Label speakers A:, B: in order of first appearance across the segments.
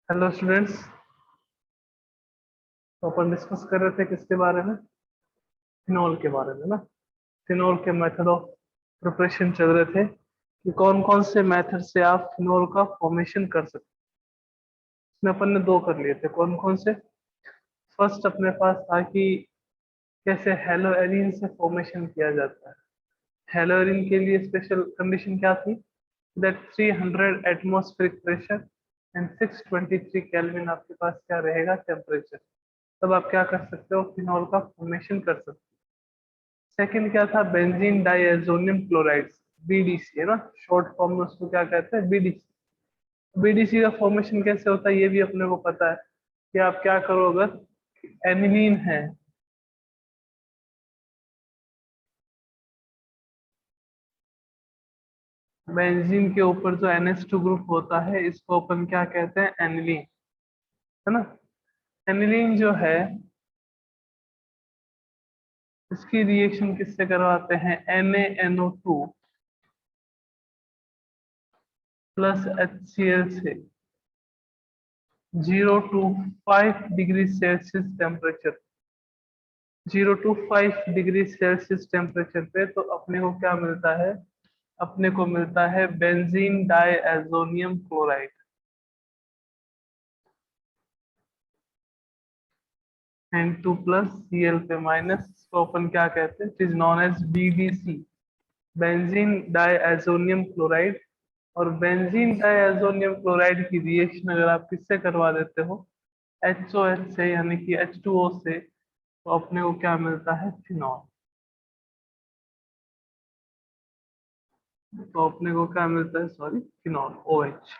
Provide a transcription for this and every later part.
A: Hello students. तो अपन discuss कर रहे थे किसके बारे में? फिनॉल के बारे में ना। फिनॉल के मेथड ऑफ प्रिपरेशन चल रहे थे कि कौन कौन से मेथड से आप फिनॉल का फॉर्मेशन कर सकते हैं। इसमें अपन ने दो कर लिए थे, कौन कौन से? फर्स्ट अपने पास था कि कैसे हेलोएरिन से फॉर्मेशन किया जाता है। हेलोएरिन के लिए स्पेशल कंडीशन क्या थी? That 300 atmospheric pressure and 623 kelvin आपके पास क्या रहेगा टेम्परेचर। तब आप क्या कर सकते हो, फिनॉल का फॉर्मेशन कर सकते हो। सेकंड क्या था? बेंजीन डाइएजोनियम क्लोराइड, बीडीसी है ना, शॉर्ट फॉर्म में उसको क्या कहते हैं? बीडीसी। बीडीसी का फॉर्मेशन कैसे होता है ये भी अपने को पता है कि आप क्या करो, अगर एनिलीन है, बेंजीन के ऊपर जो NH2 ग्रुप होता है इसको अपन क्या कहते हैं? एनिलीन, है ना। एनिलीन जो है इसकी रिएक्शन किससे करवाते हैं? NaNO2 प्लस HCl से 0 to 5 degree Celsius temperature, 0 to 5 degree Celsius temperature पे तो अपने को क्या मिलता है? अपने को मिलता है benzene diazonium chloride. N2 plus Cl पे माइनस, इसको अपन क्या कहते हैं? It is known as BDC, benzene diazonium chloride. और बेंजीन डाइएजोनियम क्लोराइड की रिएक्शन अगर आप किससे करवा देते हो? HOH से, यानी कि H2O से, तो अपने को क्या मिलता है? फिनॉल। तो अपने को क्या मिलता है? सॉरी, फिनॉल, OH,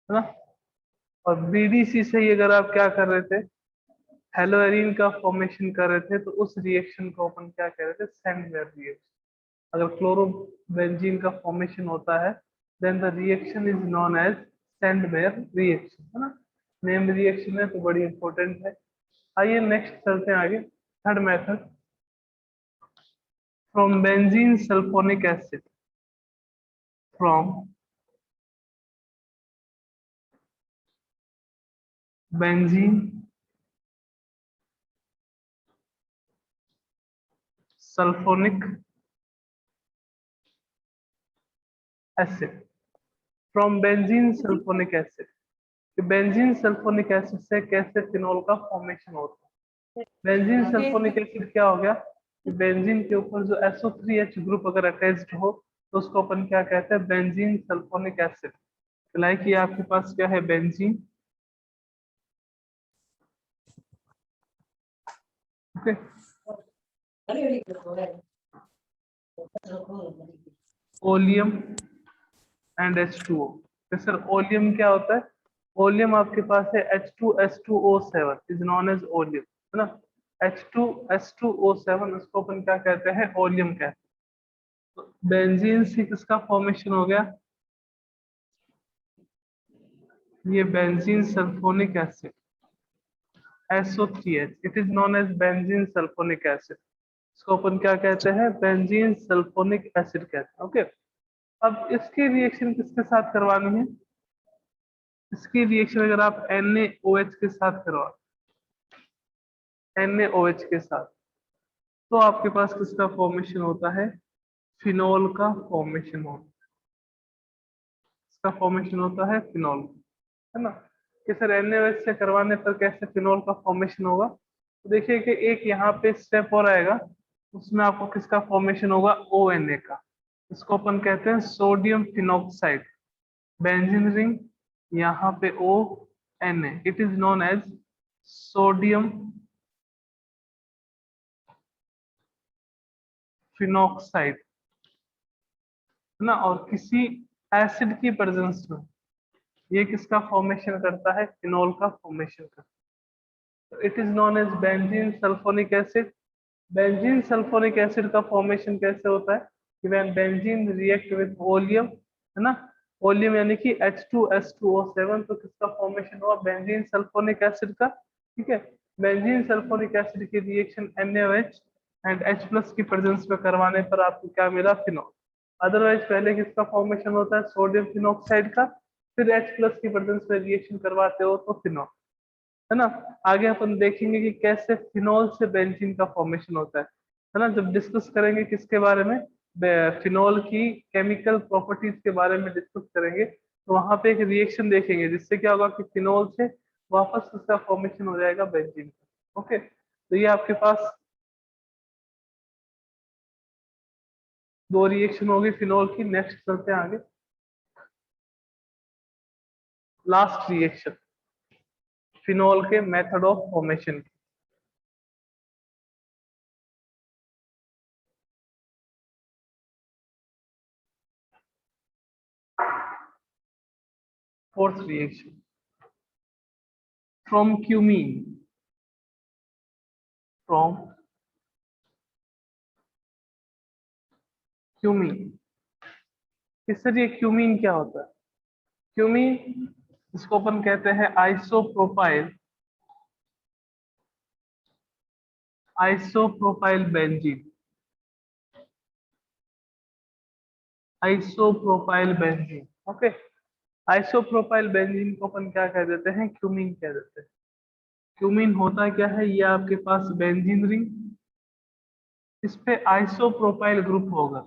A: है ना। और बीडीसी से ही अगर आप क्या कर रहे थे? हेलोएरिन का फॉर्मेशन कर रहे थे, तो उस रिएक्शन को अपन क्या कह रहे थे? Sandmeyer reaction. अगर क्लोरोबेंजीन का फॉर्मेशन होता है then the reaction is known as Sandmeyer reaction, है ना। नेम रिएक्शन है तो बड़ी इंपॉर्टेंट है। आइए नेक्स्ट चलते हैं आगे। Third method, from benzene sulphonic acid, from benzene sulphonic acid, from benzene sulphonic acid. Benzene sulphonic acid से कैसे फिनॉल का फॉर्मेशन होता है? बेंजीन सल्फोनिक एसिड क्या हो गया कि बेंजीन के ऊपर जो SO3H ग्रुप अगर अटैच्ड हो तो उसको अपन क्या कहते हैं? Benzene sulphonic acid. लाइक ये आपके पास क्या है? Benzene, okay. Oleum and H2O। तो सर ओलियम क्या होता है? ओलियम आपके पास है H2S2O7 is known as oleum, है ना। H2S2O7 उसको अपन क्या कहते हैं? ओलियम कहते हैं। तो बेंजीन से किसका फॉर्मेशन हो गया? ये benzene sulphonic acid, SO3H, it is known as benzene sulphonic acid. इसको अपन क्या कहते हैं? बेंजीन सल्फोनिक एसिड कहते हैं, ओके। अब इसकी रिएक्शन किसके साथ करवानी है? इसकी रिएक्शन अगर आप NaOH के साथ करवा, NaOH के साथ, तो आपके पास किसका फॉर्मेशन होता है? फिनॉल का फॉर्मेशन होता है। इसका फॉर्मेशन होता है फिनॉल, है ना। कि सर NaOH से करवाने पर कैसे फिनॉल का फॉर्मेशन होगा? तो देखिए कि एक यहाँ पे स्टेप और आएगा, उसमें आपको किसका फॉर्मेशन होगा? ONA का। इसको अपन कहते हैं सोडियम फिनॉक्साइड, बेंजीन रिंग, यहाँ पे ONA, it is known as sodium phenoxide, है ना। और किसी एसिड की प्रेजेंस में ये किसका फॉर्मेशन करता है? फिनॉल का फॉर्मेशन करता है। It is known as benzene sulphonic acid. Benzene sulphonic acid का फॉर्मेशन कैसे होता है? कि when benzene react with oleum, है ना, ओलियम यानी कि H2S2O7, तो किसका फॉर्मेशन हुआ? बेंजीन सल्फोनिक एसिड का, ठीक है। बेंजीन सल्फोनिक एसिड की reaction NaOH and H plus की प्रेजेंस में करवाने पर आपको क्या मिला? फिनॉल। अदरवाइज पहले किसका फॉर्मेशन होता है? सोडियम फिनॉक्साइड का, फिर H+ की प्रेजेंस में रिएक्शन करवाते हो तो फिनॉल, है ना। आगे अपन देखेंगे कि कैसे फिनॉल से बेंजीन का फॉर्मेशन होता है ना। जब डिस्कस करेंगे किसके बारे में, फिनॉल की केमिकल प्रॉपर्टीज के बारे में डिस्कस करेंगे, तो वहां पे एक रिएक्शन देखेंगे जिससे क्या होगा कि फिनॉल से वापस उसका फॉर्मेशन हो जाएगा बेंजीन का। ओके, तो ये आपके पास दो रिएक्शन होगी फिनॉल की। नेक्स्ट चलते हैं आगे, लास्ट रिएक्शन फिनॉल के मेथड ऑफ फॉर्मेशन की। Fourth reaction from cumene, from cumene. इससे ये क्यूमीन क्या होता है, क्यूमीन इसको अपन कहते हैं isopropyl, isopropyl benzene, isopropyl benzene. Okay, isopropyl benzene को अपन क्या कह देते हैं, क्यूमीन कह देते हैं। क्यूमीन होता क्या है, ये आपके पास बेंजीन रिंग, इस पे आइसोप्रोपाइल ग्रुप होगा।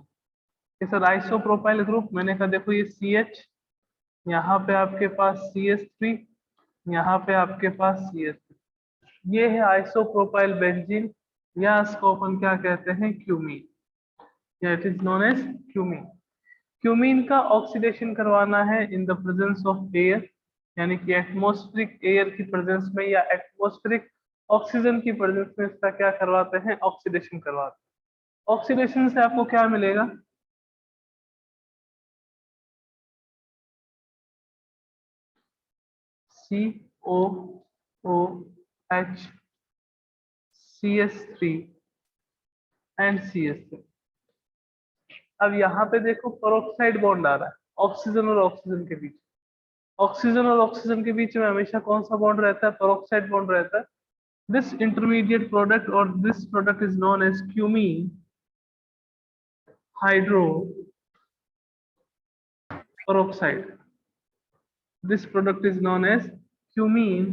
A: ये सर आइसोप्रोपाइल ग्रुप, मैंने कहा देखो ये CH, यहाँ पे आपके पास CH3, यहाँ पे आपके पास CH3, ये है आइसोप्रोपाइल बेंजीन, या इसको अपन क्या कहते हैं, क्यूमीन, या it is known as cumene. Cumene का ऑक्सीडेशन करवाना है in the presence of air, यानी कि एटमॉस्फेरिक एयर की प्रेजेंस में या एटमॉस्फेरिक ऑक्सीजन की प्रेजेंस में इसका क्या करवाते हैं, ऑक्सीडेशन करवाते हैं। ऑक्सीडेशन से आपको क्या मिलेगा, COOH, CH3 एंड CH3। अब यहाँ पे देखो पेरोक्साइड बॉन्ड आ रहा है ऑक्सीजन और ऑक्सीजन के बीच। ऑक्सीजन और ऑक्सीजन के बीच में हमेशा कौन सा बॉन्ड रहता है, पेरोक्साइड बॉन्ड रहता है। दिस इंटरमीडिएट प्रोडक्ट और this product is known as cumene hydro peroxide. This product is known as cumene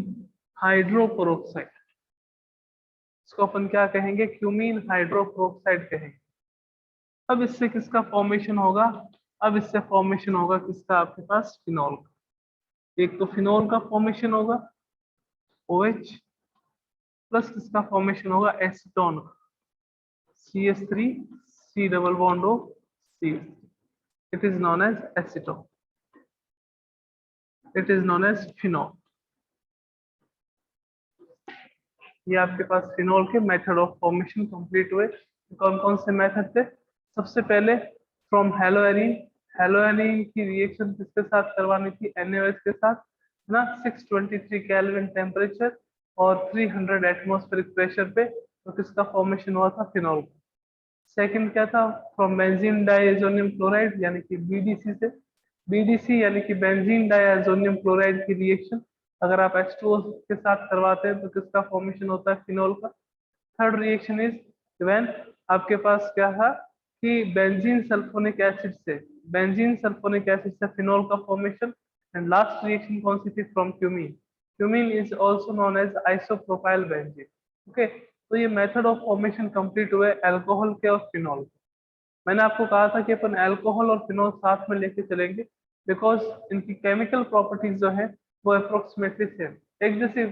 A: hydroperoxide. इसको अपन क्या कहेंगे, क्यूमीन हाइड्रोपेरोक्साइड कहेंगे। अब इससे किसका फॉर्मेशन होगा, अब इससे फॉर्मेशन होगा किसका, आपके पास फिनॉल का। एक तो फिनॉल का फॉर्मेशन होगा OH, प्लस किसका फॉर्मेशन होगा, एसीटोन का, CH3 C double bond O CH3, it is known as acetone, it is known as phenol. ये आपके पास फिनॉल के मेथड ऑफ फॉर्मेशन कंप्लीट हुए। कौन कौन से मेथड थे, सबसे पहले फ्रॉम हेलोएरीन, हेलोएरीन की रिएक्शन किसके साथ करवानी थी, NaOH के साथ, है ना। 623 केल्विन टेम्परेचर और 300 एटमॉस्फेरिक प्रेशर पे, तो किसका फॉर्मेशन हुआ था, फिनॉल। सेकंड क्या था, फ्रॉम बेंजीन डाइएजोनियम क्लोराइड यानी कि BDC से, BDC यानी कि बेंजीन डाइएजोनियम क्लोराइड की रिएक्शन अगर आप H2O के साथ करवाते हैं तो किसका फॉर्मेशन होता है, फिनॉल का। थर्ड रिएक्शन इज व्हेन आपके पास क्या था कि बेंजीन सल्फोनिक एसिड से, बेंजीन सल्फोनिक एसिड से फिनॉल का फॉर्मेशन। एंड लास्ट रिएक्शन कौन सी थी, from cumene, cumene is also known as isopropyl benzene. Okay, तो ये मेथड ऑफ फॉर्मेशन कंप्लीट हुए अल्कोहल के और फिनॉल। मैंने आपको कहा था कि अपन अल्कोहल और फिनॉल साथ में लेके चलेंगे, बिकॉज इनकी केमिकल प्रॉपर्टीज जो है वो अप्रोक्सीमेटली सेम, एक जैसी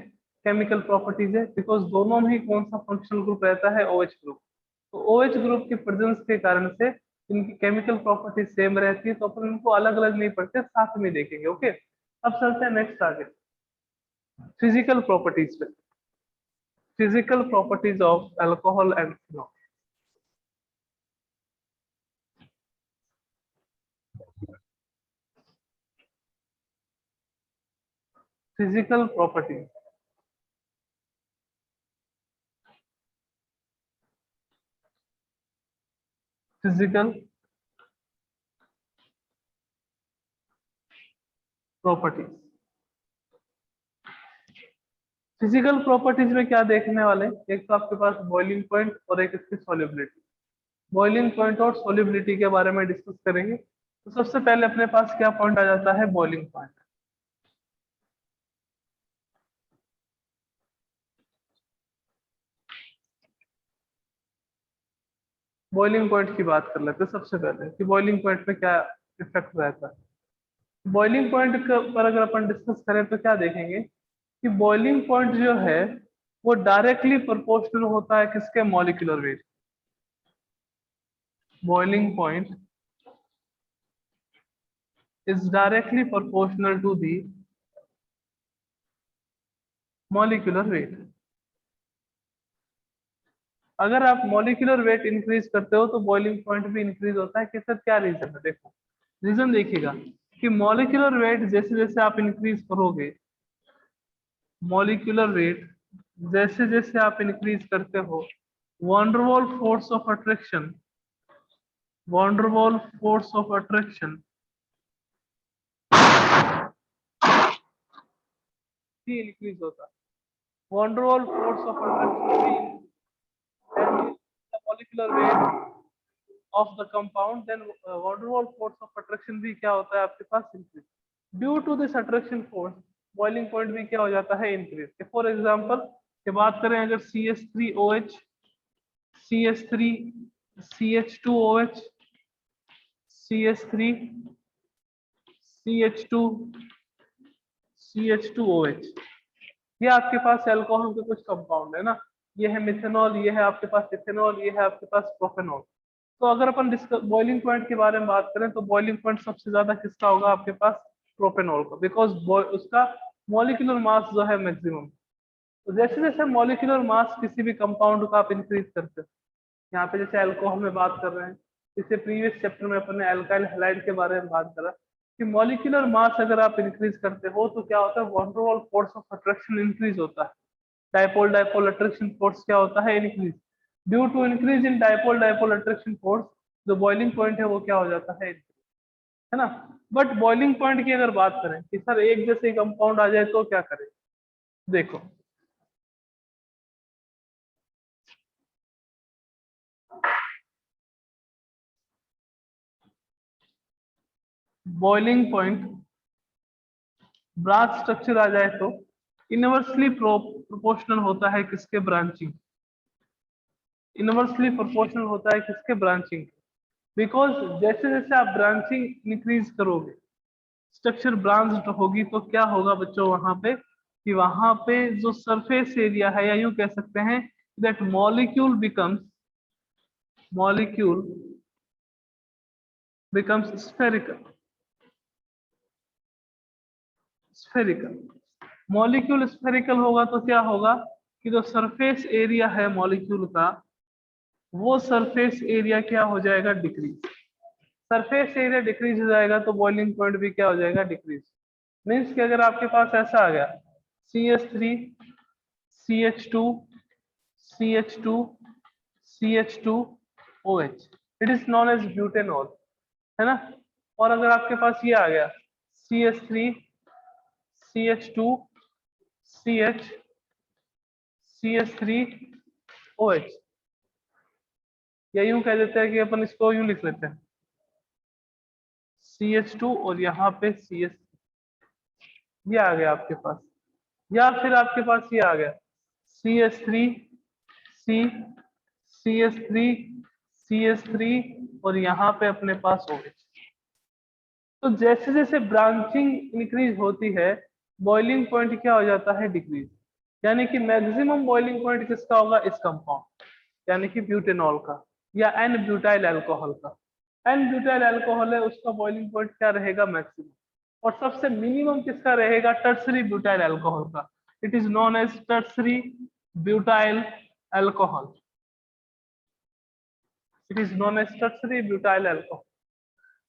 A: केमिकल प्रॉपर्टीज है, बिकॉज दोनों में ही कौन सा फंक्शनल ग्रुप रहता है, OH ग्रुप। तो OH ग्रुप की प्रेजेंस के कारण से इनकी केमिकल प्रॉपर्टीज सेम रहती है, तो अपन इनको अलग अलग नहीं पढ़ते, साथ में देखेंगे। ओके, अब चलते हैं नेक्स्ट आगे, फिजिकल प्रॉपर्टीज पे, physical properties of alcohol and phenol. Physical properties, physical properties, physical properties में क्या देखने वाले, एक तो आपके पास बॉइलिंग पॉइंट और एक इसकी सॉल्युबिलिटी। बॉइलिंग पॉइंट और सॉल्युबिलिटी के बारे में डिस्कस करेंगे। तो सबसे पहले अपने पास क्या पॉइंट आ जाता है, बॉइलिंग पॉइंट। बॉइलिंग पॉइंट की बात कर लेते हैं सबसे पहले कि बॉइलिंग पॉइंट पे क्या इफेक्ट रहता है। बॉइलिंग पॉइंट पर अगर अपन डिस्कस करें तो क्या देखेंगे कि बॉइलिंग पॉइंट जो है वो डायरेक्टली प्रोपोर्शनल होता है किसके, molecular weight. Boiling point is directly proportional to the molecular weight. अगर आप मॉलिक्यूलर वेट इंक्रीज करते हो तो बॉइलिंग पॉइंट भी इंक्रीज होता है। कि सर क्या रीजन है, देखो रीजन देखिएगा कि मॉलिक्यूलर वेट जैसे जैसे आप इंक्रीज करोगे, मॉलिक्यूलर वेट जैसे जैसे आप इंक्रीज करते हो, van der Waals force of attraction, van der Waals force of attraction भी इंक्रीज होता है। Van der Waals force of attraction and the molecular weight of the compound, then van der Waals force of attraction भी क्या होता है आपके पास, increase. Due to this attraction force boiling point भी क्या हो जाता है, इंक्रीज। फॉर एग्जांपल की बात करें, अगर CH3OH, CH3, CH2OH, CH3, CH2, CH2OH, ये आपके पास एल्कोहल के कुछ कंपाउंड है ना। ये है मिथेनॉल, ये है आपके पास इथेनॉल, ये है आपके पास प्रोपेनॉल। तो अगर अपन बॉइलिंग पॉइंट के बारे में बात करें तो बॉइलिंग पॉइंट सबसे ज्यादा किसका होगा आपके पास, प्रोपेनॉल का, बिकॉज उसका मॉलिक्यूलर मास जो है मैक्सिमम। तो जैसे जैसे मॉलिक्यूलर मास किसी भी कंपाउंड का आप इंक्रीज करते हो, यहाँ पे जैसे अल्कोहल में बात कर रहे हैं, इससे प्रीवियस चैप्टर में अपन ने अल्काइल हैलाइड के बारे में बात करा कि मॉलिक्यूलर मास अगर आप इंक्रीज करते हो तो क्या होता है, van der Waals force of attraction increase होता है। डाइपोल डाइपोल अट्रैक्शन फोर्स क्या होता है, increase. Due to increase in dipole dipole attraction force जो बॉइलिंग पॉइंट है वो क्या हो जाता है ना। बट बॉइलिंग पॉइंट की अगर बात करें कि सर एक जैसे कंपाउंड आ जाए तो क्या करें, देखो बॉइलिंग पॉइंट ब्रांच स्ट्रक्चर आ जाए तो इनवर्सली प्रोपोर्शनल होता है किसके, ब्रांचिंग। इनवर्सली प्रोपोर्शनल होता है किसके, ब्रांचिंग। बिकॉज जैसे जैसे आप ब्रांचिंग इंक्रीज करोगे, स्ट्रक्चर ब्रांच्ड होगी, तो क्या होगा बच्चों वहां पे कि वहां पे जो सरफेस एरिया है, या यूं कह सकते हैं that molecule becomes spherical. Molecule spherical होगा तो क्या होगा कि जो सरफेस एरिया है मॉलिक्यूल का, वो सरफेस एरिया क्या हो जाएगा, डिक्रीज। सरफेस एरिया डिक्रीज हो जाएगा तो बॉइलिंग पॉइंट भी क्या हो जाएगा, डिक्रीज। मीन्स कि अगर आपके पास ऐसा आ गया CH3, CH2, CH2, CH2OH, it is known as butanol, है ना। और अगर आपके पास ये आ गया CH3, CH2, CH, CH3OH, या यूं कह देते हैं कि अपन इसको यूं लिख लेते हैं CH2 और यहाँ पे CH, ये आ गया आपके पास। या फिर आपके पास ये आ गया CH3, C, CH3, CH3 और यहाँ पे अपने पास OH। तो जैसे जैसे ब्रांचिंग इंक्रीज होती है, बॉइलिंग पॉइंट क्या हो जाता है, डिक्रीज। यानी कि मैक्सिमम बॉइलिंग पॉइंट किसका होगा, इस कंपाउंड यानी कि ब्यूटेनॉल का या एन ब्यूटाइल अल्कोहल का। एन ब्यूटाइल अल्कोहल है, उसका बॉइलिंग पॉइंट क्या रहेगा, मैक्सिमम। और सबसे मिनिमम किसका रहेगा, टर्सरी ब्यूटाइल अल्कोहल का। It is known as tertiary butyl alcohol. It is known as tertiary butyl alcohol.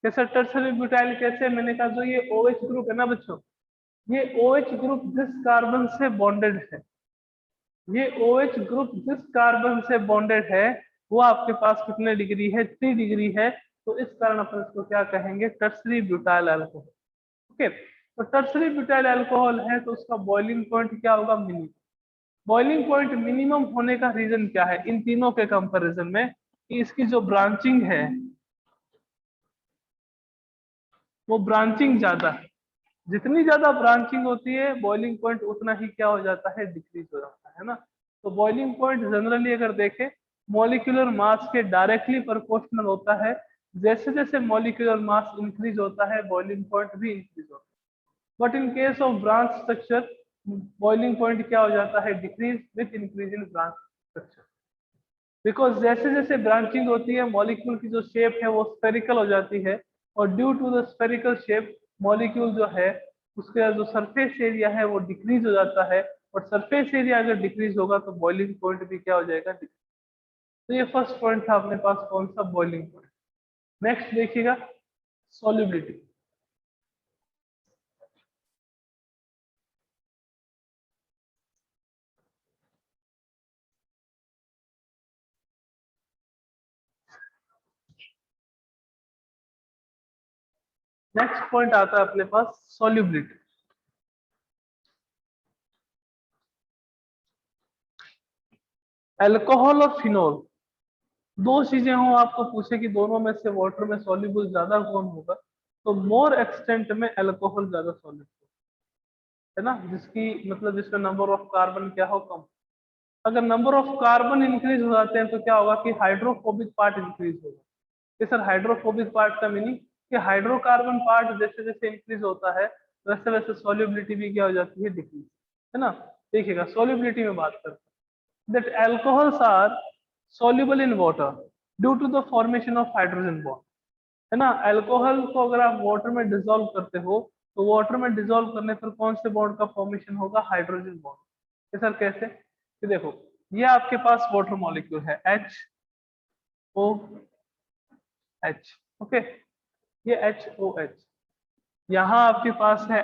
A: कैसे टर्सरी ब्यूटाइल, कैसे, मैंने कहा जो ये OH ग्रुप है ना बच्चों, ये OH ग्रुप जिस कार्बन से बॉन्डेड है, ये OH ग्रुप जिस कार्बन से बॉन्डेड है वो आपके पास कितने डिग्री है, 3 डिग्री है। तो इस कारण अपन इसको क्या कहेंगे, टर्सरी ब्यूटाइल अल्कोहल। ओके, तो टर्सरी ब्यूटाइल अल्कोहल है तो उसका बॉइलिंग पॉइंट क्या होगा, मिनिमम। बॉइलिंग पॉइंट मिनिमम होने का रीजन क्या है इन तीनों के कंपैरिजन में, कि इसकी जो ब्रांचिंग है वो ब्रांचिंग ज्यादा है। जितनी ज्यादा ब्रांचिंग होती है बॉइलिंग पॉइंट उतना ही क्या हो जाता है, डिक्रीज हो जाता है ना। तो बॉइलिंग पॉइंट जनरली अगर देखें मॉलिक्यूलर मास के डायरेक्टली प्रोपोर्शनल होता है। जैसे जैसे मॉलिक्यूलर मास इंक्रीज होता है बॉइलिंग पॉइंट भी इंक्रीज होता है। But in case of branch structure boiling point क्या हो जाता है, decrease with increase in branch structure. Because जैसे जैसे ब्रांचिंग होती है मॉलिक्यूल की जो शेप है वो स्फेरिकल हो जाती है, और due to the spherical shape molecule जो है उसका जो सरफेस एरिया है वो डिक्रीज हो जाता है, और सरफेस एरिया अगर डिक्रीज होगा तो बॉइलिंग पॉइंट भी क्या हो जाएगा, decrease। तो ये फर्स्ट पॉइंट था अपने पास, कौन सा, बॉइलिंग पॉइंट। नेक्स्ट देखिएगा सॉल्युबिलिटी। नेक्स्ट पॉइंट आता है अपने पास सॉल्युबिलिटी। अल्कोहल और फिनोल दो चीजें हो, आपको पूछे कि दोनों में से वाटर में सॉल्युबल ज्यादा कौन होगा, तो मोर एक्सटेंट में अल्कोहल ज्यादा सॉल्युबल है ना, जिसकी मतलब जिसमें नंबर ऑफ कार्बन क्या हो, कम। अगर नंबर ऑफ कार्बन इंक्रीज हो जाते हैं तो क्या होगा कि हाइड्रोफोबिक पार्ट इंक्रीज होगा। कि सर हाइड्रोफोबिक पार्ट का मीनिंग कि हाइड्रोकार्बन पार्ट जैसे जैसे इंक्रीज होता है वैसे वैसे सॉल्युबिलिटी भी क्या हो जाती है, डिक्रीज, है ना। देखिएगा सॉल्युबिलिटी में बात करते हैं, that alcohols are soluble in water due to the formation of hydrogen bond, है ना। अल्कोहल को अगर आप वाटर में डिसॉल्व करते हो तो वाटर में डिसॉल्व करने पर कौन से बॉन्ड का फॉर्मेशन होगा, हाइड्रोजन बॉन्ड। सर कैसे, कि देखो ये आपके पास वाटर मॉलिक्यूल है HOH, ओके, ये HOH, यहाँ आपके पास है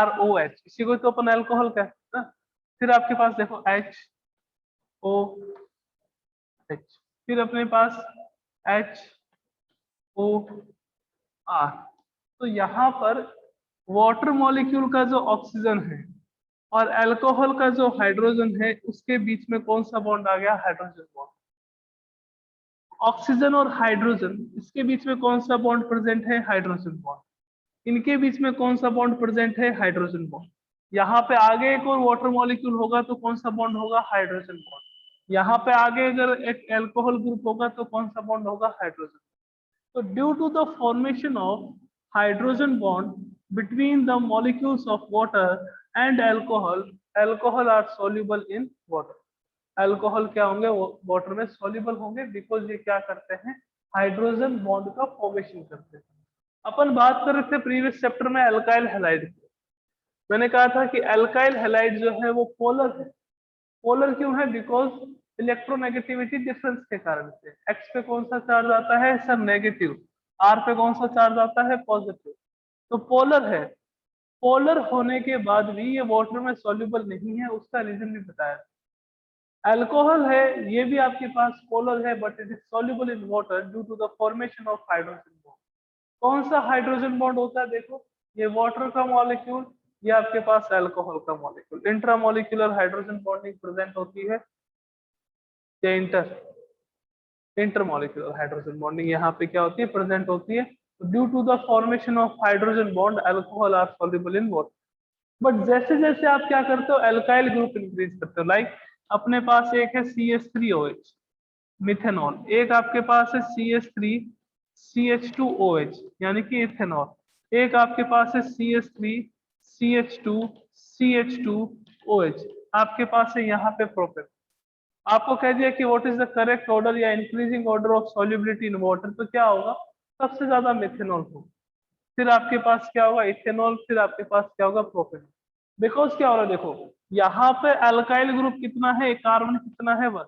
A: ROH, इसी को तो अपन अल्कोहल कहते हैं ना। फिर आपके पास देखो HOH, फिर अपने पास HOR। तो यहाँ पर वाटर मॉलिक्यूल का जो ऑक्सीजन है और अल्कोहल का जो हाइड्रोजन है उसके बीच में कौन सा बॉन्ड आ गया, हाइड्रोजन बॉन्ड। ऑक्सीजन और हाइड्रोजन इसके बीच में कौन सा बॉन्ड प्रेजेंट है, हाइड्रोजन बॉन्ड। इनके बीच में कौन सा बॉन्ड प्रेजेंट है, हाइड्रोजन बॉन्ड। यहाँ पे आगे एक और वाटर मॉलिक्यूल होगा तो कौन सा बॉन्ड होगा, हाइड्रोजन बॉन्ड। यहाँ पे आगे अगर एक अल्कोहल ग्रुप होगा तो कौन सा बॉन्ड होगा, hydrogen. So due to the formation of hydrogen bond between the molecules of water and alcohol, alcohol are soluble in water. Alcohol क्या होंगे, वाटर में सॉल्युबल होंगे, बिकॉज ये क्या करते हैं, हाइड्रोजन बॉन्ड का फॉर्मेशन करते हैं। अपन बात कर रहे थे प्रीवियस चैप्टर में अल्काइल हैलाइड की। मैंने कहा था कि अल्काइल हैलाइड जो है वो पोलर है। पोलर क्यों है, बिकॉज इलेक्ट्रोनेगेटिविटी डिफरेंस के कारण से। एक्स पे कौन सा चार्ज आता है, सर नेगेटिव, आर पे कौन सा चार्ज आता है, पॉजिटिव। तो पोलर है। पोलर होने के बाद भी ये वाटर में सॉल्युबल नहीं है, उसका रीजन भी बताया। अल्कोहल है, ये भी आपके पास पोलर है but it is soluble in water due to the formation of hydrogen bond. कौन सा हाइड्रोजन बॉन्ड होता है, देखो ये वाटर का मॉलिक्यूल, ये आपके पास अल्कोहल का molecule. Intramolecular hydrogen bonding present होती है या इंटरमोलिकुलर हाइड्रोजन बॉन्डिंग यहाँ पे क्या होती है, प्रेजेंट होती है। Due to the formation of hydrogen bond alcohol are soluble in water. But जैसे जैसे आप क्या करते हो, अल्काइल ग्रुप इंक्रीज करते हो, लाइक अपने पास एक है CH3OH मिथेनॉल, एक आपके पास है CH3CH2OH यानी कि इथेनॉल, एक आपके पास है CH3CH2CH2OH, आपके पास है यहाँ पे प्रोपेन। आपको कह दिया कि what is the correct order या increasing order of solubility in water, तो क्या होगा, सबसे ज्यादा मिथेनॉल होगा, फिर आपके पास क्या होगा, इथेनॉल, फिर आपके पास क्या होगा, प्रोपेनॉल। बिकॉज क्या हो रहा है, देखो यहाँ पे अल्काइल ग्रुप कितना है, कार्बन कितना है, 1।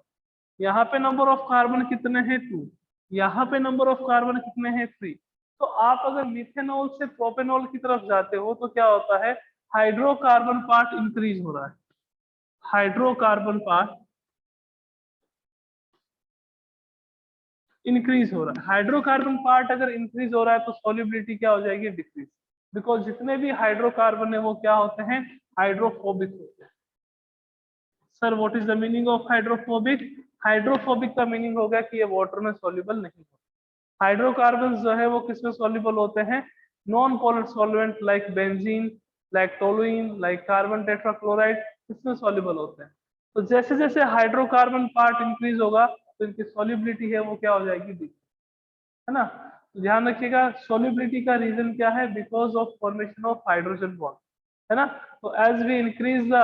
A: यहाँ पे नंबर ऑफ कार्बन कितने हैं, 2। यहाँ पे नंबर ऑफ कार्बन कितने हैं, 3। तो आप अगर मिथेनॉल से प्रोपेनॉल की तरफ जाते हो तो क्या होता है, हाइड्रोकार्बन पार्ट इंक्रीज हो रहा है। हाइड्रोकार्बन पार्ट इंक्रीज हो रहा है। हाइड्रोकार्बन पार्ट अगर इंक्रीज हो रहा है तो सॉल्युबिलिटी क्या हो जाएगी, डिक्रीज। बिकॉज जितने भी हाइड्रोकार्बन है वो क्या होते हैं, हाइड्रोफोबिक होते हैं। Sir what is the meaning of hydrophobic, hydrophobic का मीनिंग हो गया कि ये वाटर में सॉल्युबल नहीं होता। हाइड्रोकार्बन जो है वो किसमें सॉल्युबल होते हैं, non polar solvent like benzene, like toluene, like carbon tetrachloride, इसमें सॉल्युबल होते हैं। तो जैसे जैसे हाइड्रोकार्बन पार्ट इंक्रीज होगा तो इनकी सॉल्युबिलिटी है वो क्या हो जाएगी, है ना। तो ध्यान रखिएगा सॉल्युबिलिटी का रीजन क्या है, because of formation of hydrogen bond, है ना। तो as we increase the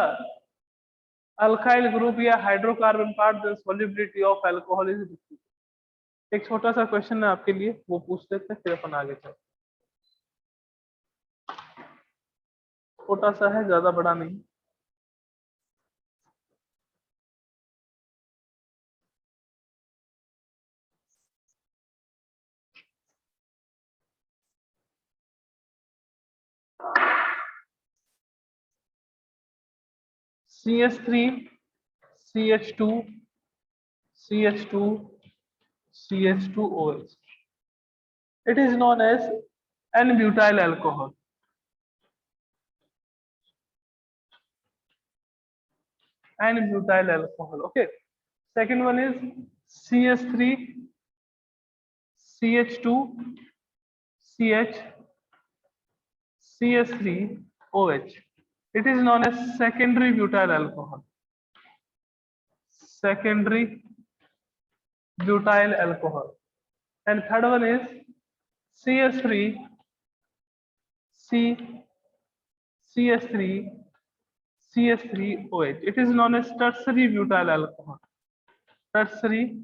A: alkyl group या hydrocarbon part, the solubility of alcohol is decrease. एक छोटा सा क्वेश्चन है आपके लिए, वो पूछ लेते हैं फिर अपन आगे चलते। छोटा सा है, ज्यादा बड़ा नहीं। CH3 CH2 CH2 CH2OH, it is known as N-butyl alcohol. N-butyl alcohol. Okay. Second one is CH3 CH2 CH CH3OH. It is known as secondary butyl alcohol. Secondary butyl alcohol. And third one is CH3 C CH3 CH3OH. It is known as tertiary butyl alcohol. Tertiary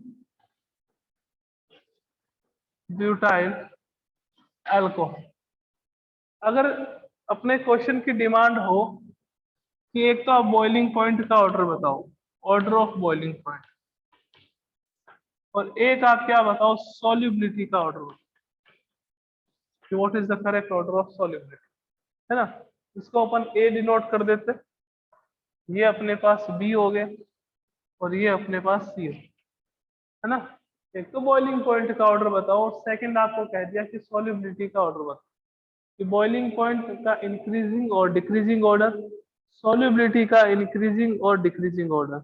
A: butyl alcohol. अगर अपने question की demand हो कि एक तो आप boiling point का order बताओ, ऑर्डर ऑफ बॉइलिंग पॉइंट, और एक आप क्या बताओ सॉल्युबिलिटी का ऑर्डर बताओ, what is the correct order of solubility, है ना। इसको अपन ए डिनोट कर देते, ये अपने पास बी हो गए और ये अपने पास सी है ना। एक तो बॉइलिंग पॉइंट का ऑर्डर बताओ और सेकंड आपको कह दिया कि सॉल्युबिलिटी का ऑर्डर बताओ, कि बॉइलिंग पॉइंट का इंक्रीजिंग और डिक्रीजिंग ऑर्डर, सॉल्युबिलिटी का इंक्रीजिंग और डिक्रीजिंग ऑर्डर।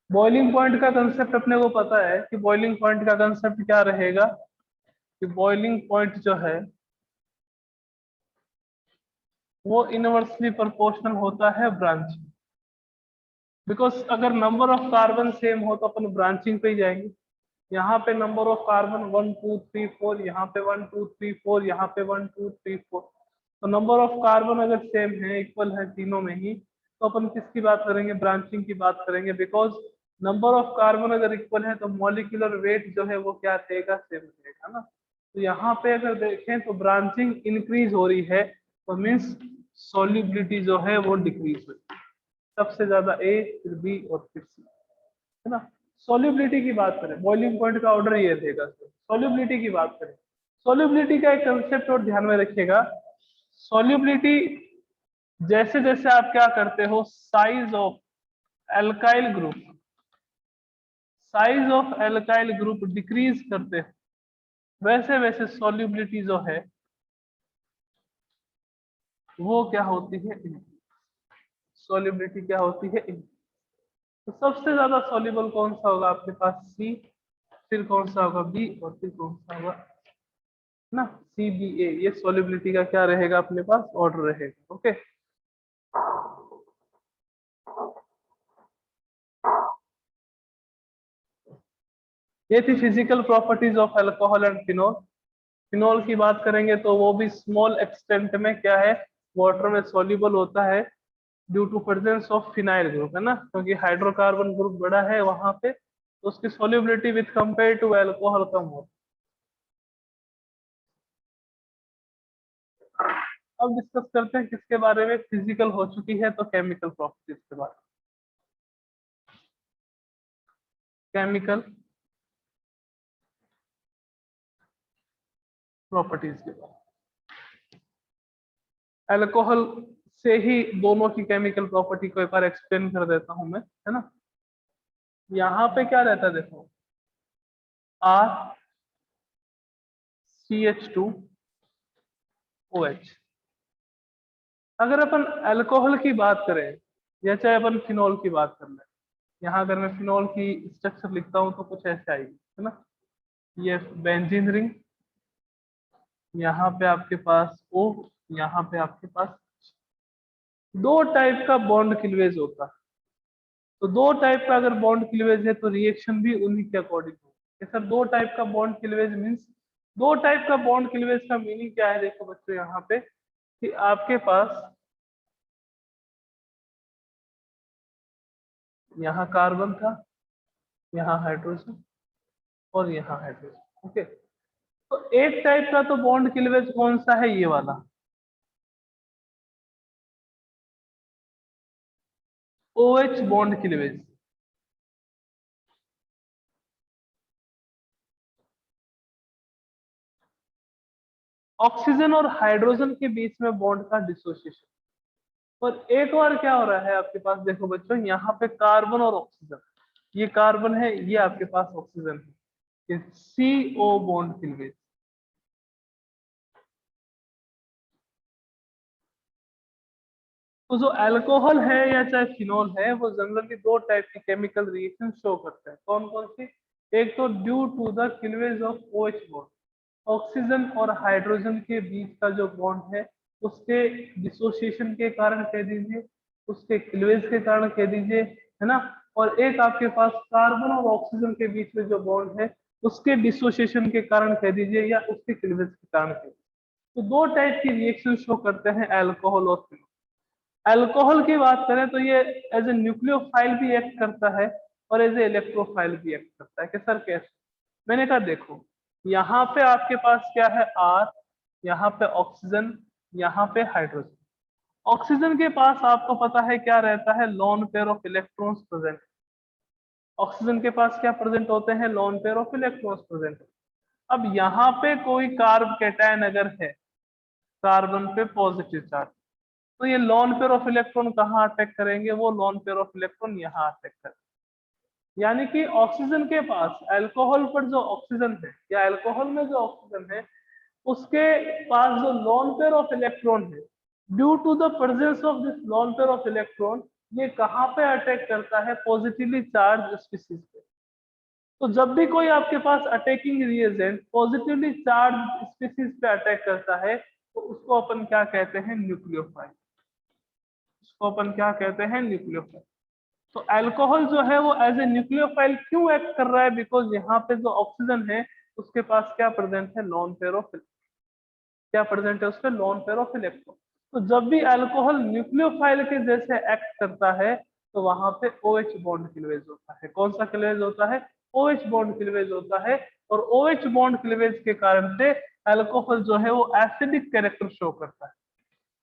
A: बॉइलिंग पॉइंट का कंसेप्ट अपने को पता है कि बॉइलिंग पॉइंट का कंसेप्ट क्या रहेगा, कि बॉइलिंग पॉइंट जो है वो इनवर्सली प्रोपोर्शनल होता है ब्रांचिंग। बिकॉज अगर नंबर ऑफ कार्बन सेम हो तो अपन ब्रांचिंग पे ही जाएंगे। यहाँ पे नंबर ऑफ कार्बन 1 2 3 4, यहाँ पे 1 2 3 4, यहाँ पे 1 2 3 4, तो नंबर ऑफ कार्बन अगर सेम है, इक्वल है तीनों में ही, तो अपन किसकी बात करेंगे, ब्रांचिंग की बात करेंगे। बिकॉज नंबर ऑफ कार्बन अगर इक्वल है तो मॉलिक्यूलर वेट जो है वो क्या रहेगा, सेम रहेगा ना। तो यहाँ पे अगर देखें तो ब्रांचिंग इंक्रीज हो रही है, तो मीन्स सॉल्युबिलिटी जो है वो डिक्रीज हो रही है। सबसे ज्यादा ए, फिर बी और फिर सी, है ना। सॉल्युबिलिटी की बात करें, बॉइलिंग पॉइंट का ऑर्डर ये देगा। सॉल्युबिलिटी की बात करें, सॉल्युबिलिटी का एक कंसेप्ट और ध्यान में रखिएगा। सॉल्युबिलिटी जैसे जैसे आप क्या करते हो, size of alkyl group, size of alkyl group decrease करते हो, वैसे वैसे सॉल्युबिलिटी जो है वो क्या होती है, सॉल्युबिलिटी क्या होती है। तो सबसे ज्यादा सॉल्युबल कौन सा होगा आपके पास, सी, फिर कौन सा होगा बी, और फिर कौन सा होगा ना, सी बी ए। ये सॉल्युबिलिटी का क्या रहेगा अपने पास, ऑर्डर रहेगा। ओके, ये थी physical properties of alcohol and phenol. Phenol की बात करेंगे तो वो भी स्मॉल एक्सटेंट में क्या है, वाटर में सॉल्युबल होता है due to presence of phenyl group, है ना, क्योंकि हाइड्रोकार्बन ग्रुप बड़ा है वहां पे, तो उसकी solubility with compare to alcohol कम होती है। अब डिस्कस करते हैं किसके बारे में, फिजिकल हो चुकी है तो केमिकल प्रॉपर्टीज के बारे में। केमिकल प्रॉपर्टीज के बारे में, अल्कोहल से ही दोनों की केमिकल प्रॉपर्टी को एक बार एक्सप्लेन कर देता हूं मैं, है ना। यहाँ पे क्या रहता है देखो, आर CH2OH। अगर अपन अल्कोहल की बात करें या चाहे अपन फिनोल की बात कर लें, यहाँ अगर मैं फिनोल की स्ट्रक्चर लिखता हूँ तो कुछ ऐसे आएगी, है ना। ये बेंजीन रिंग, यहाँ पे आपके पास O, यहाँ पे आपके पास दो टाइप का बॉन्ड क्लीवेज होता है। तो दो टाइप का अगर बॉन्ड क्लीवेज है तो रिएक्शन भी उन्हीं के अकॉर्डिंग होगा। सर दो टाइप का बॉन्ड क्लीवेज मीन्स, दो टाइप का बॉन्ड क्लीवेज का मीनिंग क्या है? देखो बच्चों यहाँ पे कि आपके पास यहाँ कार्बन था, यहाँ हाइड्रोजन और यहाँ हाइड्रोजन। ओके, तो एक टाइप का तो बॉन्ड क्लीवेज कौन सा है? ये वाला OH बॉन्ड क्लीवेज। ऑक्सीजन और हाइड्रोजन के बीच में बॉन्ड का डिसोसिएशन। और एक और क्या हो रहा है आपके पास? देखो बच्चों यहाँ पे कार्बन और ऑक्सीजन, ये कार्बन है, ये आपके पास ऑक्सीजन है, ये CO बॉन्ड क्लीवेज। तो जो अल्कोहल है या चाहे फिनोल है, वो जनरली दो टाइप की केमिकल रिएक्शन शो करते हैं। कौन कौन सी? एक तो due to the cleavage of OH bond, oxygen और हाइड्रोजन के बीच का जो बॉन्ड है उसके डिसोसिएशन के कारण कह दीजिए, उसके क्लीवेज के कारण कह दीजिए, है ना। और एक आपके पास कार्बन और ऑक्सीजन के बीच में जो बॉन्ड है उसके डिसोसिएशन के कारण कह दीजिए, या उसके क्लीवेज के कारण कह दीजिए। तो दो टाइप की रिएक्शन शो करते हैं अल्कोहल और फिनोल। अल्कोहल की बात करें तो ये एज ए न्यूक्लियोफाइल भी एक्ट करता है और एज ए इलेक्ट्रोफाइल भी एक्ट करता है। कि सर कैसे? मैंने कहा देखो, यहाँ पे आपके पास क्या है? R, यहाँ पे ऑक्सीजन, यहाँ पे हाइड्रोजन। ऑक्सीजन के पास आपको पता है क्या रहता है? Lone pair of electrons present. Oxygen के पास क्या प्रेजेंट होते हैं? Lone pair of electrons present. अब यहाँ पे कोई कार्ब कैटायन अगर है, कार्बन पे पॉजिटिव चार्ज, तो ये लॉन पेयर ऑफ इलेक्ट्रॉन कहाँ अटैक करेंगे? वो लॉन पेयर ऑफ इलेक्ट्रॉन यहाँ अटैक करेंगे। यानी कि ऑक्सीजन के पास, अल्कोहल पर जो ऑक्सीजन है या अल्कोहल में जो ऑक्सीजन है, उसके पास जो लॉन पेयर ऑफ इलेक्ट्रॉन है, due to the presence of this lone pair of electron, ये कहाँ पे अटैक करता है? पॉजिटिवली चार्ज स्पीसीज पे। तो जब भी कोई आपके पास attacking reagent positively charge species पे अटैक करता है, तो उसको अपन क्या कहते हैं? न्यूक्लियोफाइल। उसको अपन क्या कहते हैं? न्यूक्लियोफाइल। तो अल्कोहल जो है वो एज ए न्यूक्लियोफाइल क्यों एक्ट कर रहा है? बिकॉज यहाँ पे जो ऑक्सीजन है उसके पास क्या प्रेजेंट है? लॉन पेयर ऑफ, क्या प्रेजेंट है उसके? Lawn pair of electron. तो जब भी अल्कोहल न्यूक्लियोफाइल के जैसे एक्ट करता है तो वहां पे OH बॉन्ड क्लीवेज होता है। कौन सा क्लीवेज होता है? OH बॉन्ड क्लीवेज होता है। और OH बॉन्ड क्लीवेज के कारण से अल्कोहल जो है वो एसिडिक कैरेक्टर शो करता है।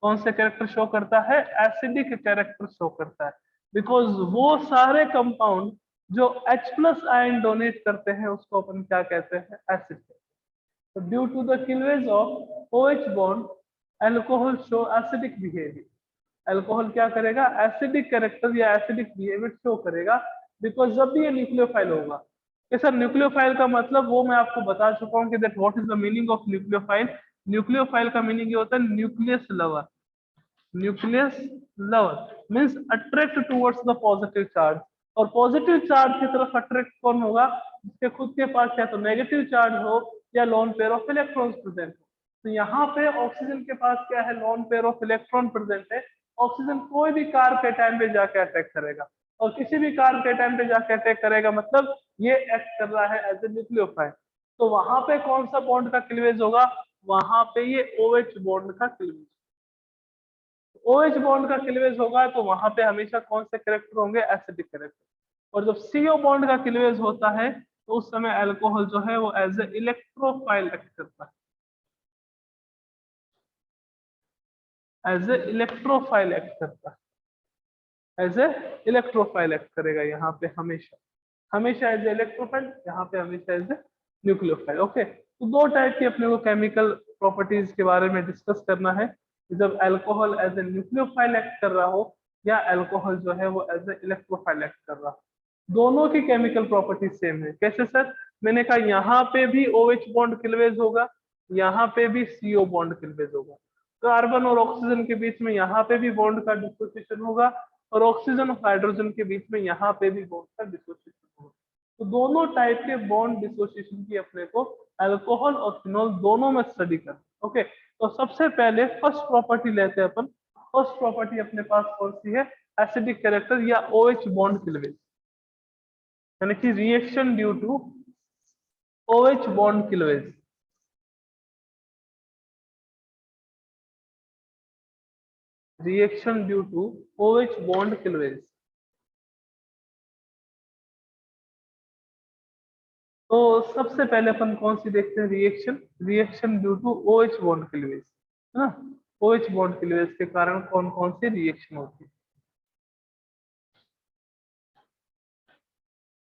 A: कौन से कैरेक्टर शो करता है? एसिडिक कैरेक्टर शो करता है। बिकॉज वो सारे कंपाउंड जो H+ आयन डोनेट करते हैं उसको अपन क्या कहते हैं? एसिड। तो due to the cleavage of OH bond, alcohol show acidic behaviour. Alcohol क्या करेगा? एसिडिक कैरेक्टर या एसिडिक बिहेवियर शो करेगा। बिकॉज जब भी ये न्यूक्लियोफाइल होगा, कि सर न्यूक्लियोफाइल का मतलब वो मैं आपको बता चुका हूँ कि that what is the meaning of nucleophile. Nucleophile का मीनिंग ये होता है nucleus lover. Nucleus lover means attract towards the positive charge. और पॉजिटिव चार्ज की तरफ अट्रैक्ट कौन होगा? जिसके खुद के पास या तो नेगेटिव चार्ज हो या lone pair of electrons present हो। तो यहाँ पे ऑक्सीजन के पास क्या है? Lone pair of electron present है। ऑक्सीजन कोई भी कार्ब के टाइम पे जाके अटैक करेगा, और किसी भी कार्ब के टाइम पे जाके अटैक करेगा मतलब ये एक्ट कर रहा है एज ए न्यूक्लियोफाइल। तो वहां पे कौन सा बॉन्ड का क्लीवेज होगा? वहां पे ये OH बॉन्ड का क्लीवेज। OH बॉन्ड का क्लीवेज होगा तो वहां पे हमेशा कौन से कैरेक्टर होंगे? Acidic character. और जब CO बॉन्ड का क्लीवेज होता है तो उस समय अल्कोहल जो है वो एज ए इलेक्ट्रोफाइल एक्ट करता है। एज ए इलेक्ट्रोफाइल एक्ट करता है। एज ए इलेक्ट्रोफाइल एक्ट करेगा यहाँ पे हमेशा, हमेशा एज ए इलेक्ट्रोफाइल, यहाँ पे हमेशा एज ए न्यूक्लियोफाइल। ओके, तो दो टाइप की अपने को केमिकल प्रॉपर्टीज के बारे में डिस्कस करना है। जब alcohol as a nucleophile act कर रहा हो या अल्कोहल जो है वो एज ए इलेक्ट्रोफाइल एक्ट कर रहा हो, दोनों की केमिकल प्रॉपर्टीज सेम है। कैसे सर? मैंने कहा यहाँ पे भी OH बॉन्ड क्लीवेज होगा, यहाँ पे भी CO बॉन्ड क्लीवेज होगा। कार्बन और ऑक्सीजन के बीच में यहाँ पे भी बॉन्ड का डिसोसिएशन होगा, और ऑक्सीजन और हाइड्रोजन के बीच में यहाँ पे भी बॉन्ड का डिसोसिएशन होगा। तो दोनों टाइप के बॉन्ड डिसोसिएशन की अपने को अल्कोहल और फिनोल दोनों में स्टडी करना। ओके, तो सबसे पहले फर्स्ट प्रॉपर्टी लेते हैं अपन। फर्स्ट प्रॉपर्टी अपने पास कौन सी है? एसिडिक कैरेक्टर या OH बॉन्ड क्लीवेज, यानी कि reaction due to OH bond cleavage. Reaction due to OH bond cleavage. तो सबसे पहले अपन कौन सी देखते हैं reaction? Reaction due to OH bond cleavage, है ना। OH बॉन्ड क्लीवेज के कारण कौन कौन सी रिएक्शन होती है?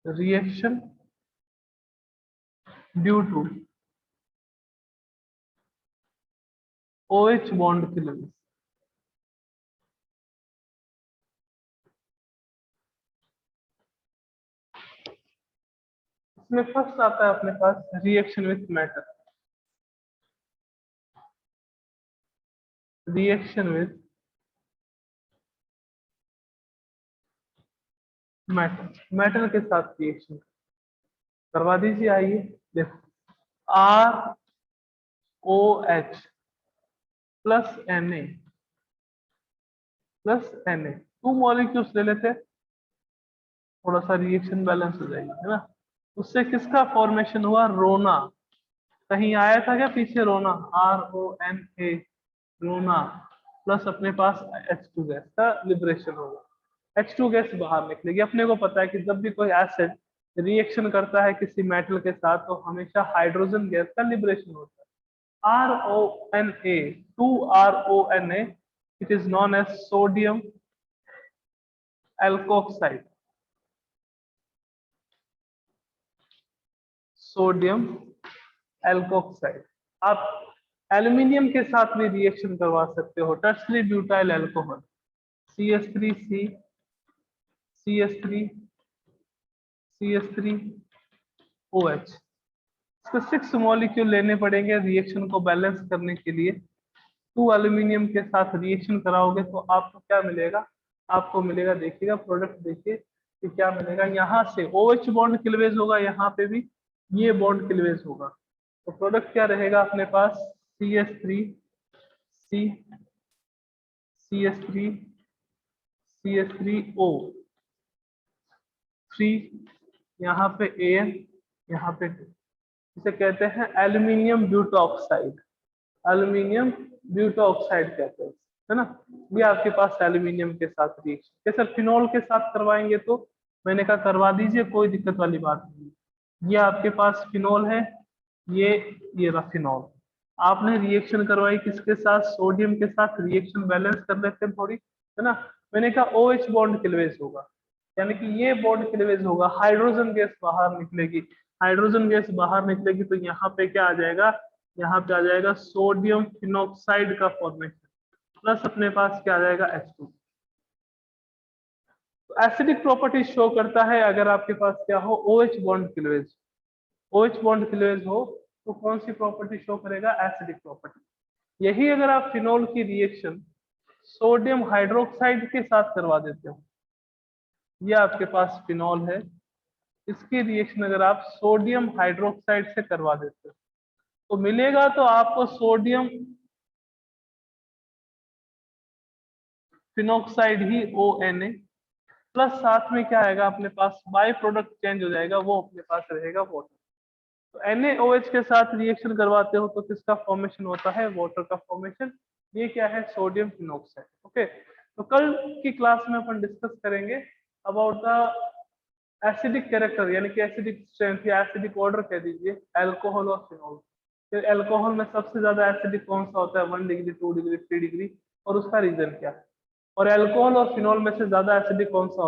A: Reaction due to OH bond cleavage. इसमें फर्स्ट आता है अपने पास reaction with metal. Reaction with metal, metal के साथ रिएक्शन करवा दीजिए। आइए देखो, ROH plus Na plus Na, 2 molecules ले लेते, थोड़ा सा रिएक्शन बैलेंस हो जाएगी, है ना। उससे किसका फॉर्मेशन हुआ? रोना। कहीं आया था क्या पीछे रोना? RONA, रोना प्लस अपने पास H2 गैस का लिबरेशन होगा। H2 गैस बाहर निकलेगी। अपने को पता है कि जब भी कोई एसिड रिएक्शन करता है किसी मेटल के साथ तो हमेशा हाइड्रोजन गैस का लिबरेशन होता है। RONA, 2 RONA, it is known as sodium alkoxide. Sodium alkoxide. आप एल्यूमिनियम के साथ भी रिएक्शन करवा सकते हो, tertiary butyl alcohol, CH3C, CH3, CH3OH। इसको 6 मॉलिक्यूल लेने पड़ेंगे रिएक्शन को बैलेंस करने के लिए। 2 एल्यूमिनियम के साथ रिएक्शन कराओगे तो आपको क्या मिलेगा? आपको मिलेगा, देखिएगा प्रोडक्ट देखिए कि क्या मिलेगा। यहाँ से OH बॉन्ड क्लीवेज होगा, यहाँ पे भी ये बॉन्ड क्लीवेज होगा, तो प्रोडक्ट क्या रहेगा अपने पास? CH3C, CH3, CH3O, 3, यहाँ पे AN, यहाँ पे 2। इसे कहते हैं एल्यूमिनियम ब्यूटॉक्साइड। एल्यूमिनियम ब्यूटॉक्साइड कहते हैं, है ना। ये आपके पास एल्यूमिनियम के साथ रिएक्शन। जैसे फिनोल के साथ करवाएंगे तो मैंने कहा करवा दीजिए, कोई दिक्कत वाली बात नहीं। ये आपके पास फिनोल है, ये रहा फिनोल। आपने रिएक्शन करवाई किसके साथ? सोडियम के साथ। रिएक्शन बैलेंस कर लेते हैं थोड़ी, है ना। मैंने कहा OH बॉन्ड क्लीवेज होगा, यानी कि ये बॉन्ड क्लीवेज होगा, हाइड्रोजन गैस बाहर निकलेगी। हाइड्रोजन गैस बाहर निकलेगी तो यहाँ पे क्या आ जाएगा? यहाँ पे आ जाएगा सोडियम फिनोक्साइड का फॉर्मेशन, प्लस अपने पास क्या आ जाएगा? H2। तो एसिडिक प्रॉपर्टी शो करता है अगर आपके पास क्या हो? OH bond cleavage. OH bond cleavage हो तो कौन सी प्रॉपर्टी शो करेगा? Acidic property. यही अगर आप फिनोल की रिएक्शन सोडियम हाइड्रोक्साइड के साथ करवा देते हो, ये आपके पास फिनोल है, इसकी रिएक्शन अगर आप सोडियम हाइड्रोक्साइड से करवा देते हो तो मिलेगा तो आपको सोडियम फिनोक्साइड ही ONA, प्लस साथ में क्या आएगा अपने पास? बाय प्रोडक्ट चेंज हो जाएगा, वो अपने पास रहेगा वाटर। तो NaOH के साथ रिएक्शन करवाते हो तो किसका फॉर्मेशन होता है? वाटर का फॉर्मेशन। ये क्या है? Sodium phenoxide. ओके, तो कल की क्लास में अपन डिस्कस करेंगे अबाउट द एसिडिक कैरेक्टर, यानी कि एसिडिक स्ट्रेंथ या एसिडिक ऑर्डर कह दीजिए, अल्कोहल और फिनोल। फिर अल्कोहल में सबसे ज्यादा एसिडिक कौन सा होता है? 1 डिग्री, 2 डिग्री, 3 डिग्री, और उसका रीजन क्या है? और अल्कोहल और फिनोल में से ज्यादा एसिडिक कौन सा होता है?